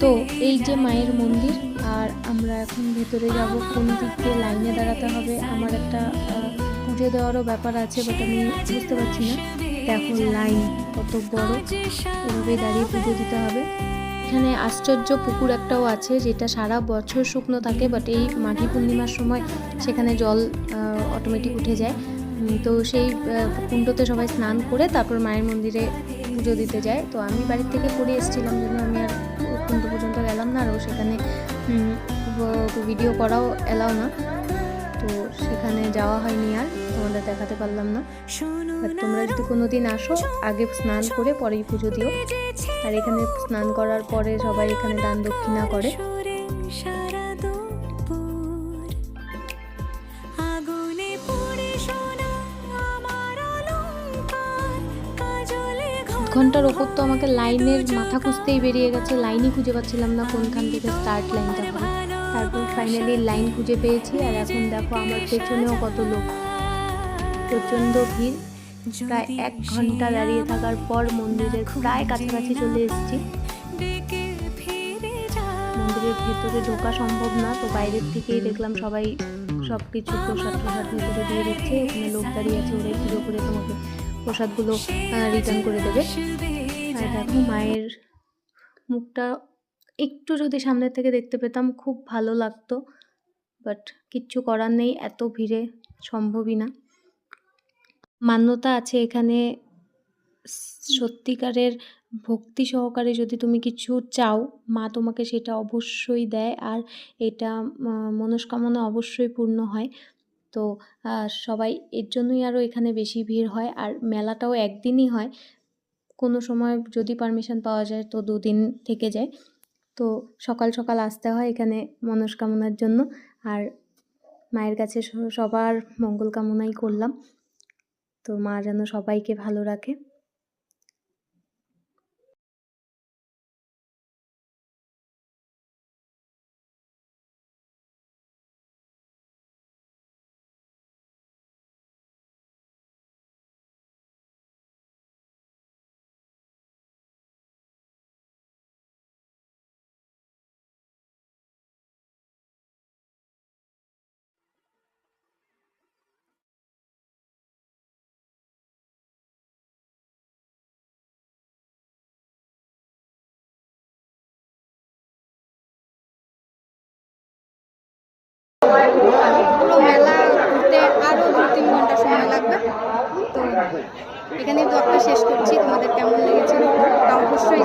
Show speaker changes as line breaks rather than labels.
তো এই যে মায়ের মন্দির, আর আমরা এখন ভেতরে যাব। কোন দিক দিয়ে লাইনে দাঁড়াতে হবে, আমার একটা পুজো দেওয়ারও ব্যাপার আছে, বাট আমি বুঝতে পারছি না। দেখো লাইন কত বড়, এভাবে দাঁড়িয়ে পুজো দিতে হবে। এখানে আশ্চর্য পুকুর একটাও আছে, যেটা সারা বছর শুকনো থাকে, বাট এই মাঘী পূর্ণিমার সময় সেখানে জল অটোমেটিক উঠে যায়। তো সেই কুণ্ডতে সবাই স্নান করে তারপর মায়ের মন্দিরে পুজো দিতে যায়। তো আমি বাড়ির থেকে করে এসেছিলাম, জন্য আমি আর কুণ্ড পর্যন্ত গেলাম না, আরও সেখানে ভিডিও করাও এলাও না, তো সেখানে যাওয়া হয়নি, আর তোমাদের দেখাতে পারলাম না। তোমরা যদি কোনোদিন আসো, আগে স্নান করে পরেই পুজো দিও। আর এখানে স্নান করার পরে সবাই এখানে দান দক্ষিণা করে। ঘন্টার ওপর তো আমাকে লাইনের মাথা খুঁজতেই বেরিয়ে গেছে, লাইনই খুঁজে পাচ্ছিলাম না কোনখান থেকে স্টার্ট লাইনটা হবে। তারপর ফাইনালি লাইন খুঁজে পেয়েছি। আর এখন দেখো আমার পেছনেও কত লোক, প্রচণ্ড ভিড়। প্রায় 1 ঘন্টা দাঁড়িয়ে থাকার পর মন্দিরের প্রায় কাছাকাছি চলে এসেছি। মন্দিরের ভেতরে ঢোকা সম্ভব না, তো বাইরের থেকেই দেখলাম সবাই সব কিছু প্রসাদ ভেতরে দিয়ে দিচ্ছে। এখানে লোক দাঁড়িয়ে আছে, ওরাই পুজো করে তোমাকে প্রসাদগুলো রিটার্ন করে দেবে। আর দেখো মায়ের মুখটা একটু যদি সামনের থেকে দেখতে পেতাম খুব ভালো লাগতো, বাট কিচ্ছু করার নেই, এত ভিড়ে সম্ভবই না। মান্যতা আছে এখানে, সত্যিকারের ভক্তি সহকারে যদি তুমি কিছু চাও, মা তোমাকে সেটা অবশ্যই দেয়, আর এটা মনস্কামনা অবশ্যই পূর্ণ হয়। তো সবাই এর জন্যই আরও এখানে বেশি ভিড় হয়। আর মেলাটাও একদিনই হয়, কোনো সময় যদি পারমিশন পাওয়া যায় তো 2 দিন থেকে যায়। তো সকাল সকাল আসতে হয় এখানে মনস্কামনার জন্য। আর মায়ের কাছে সবার মঙ্গল কামনাই করলাম, তো মা যেন সবাইকে ভালো রাখে। পুরো মেলা ঘুরতে আরও 2-3 ঘন্টা সময় লাগবে। তো এখানে ব্লগটা শেষ করছি। তোমাদের কেমন লেগেছে অবশ্যই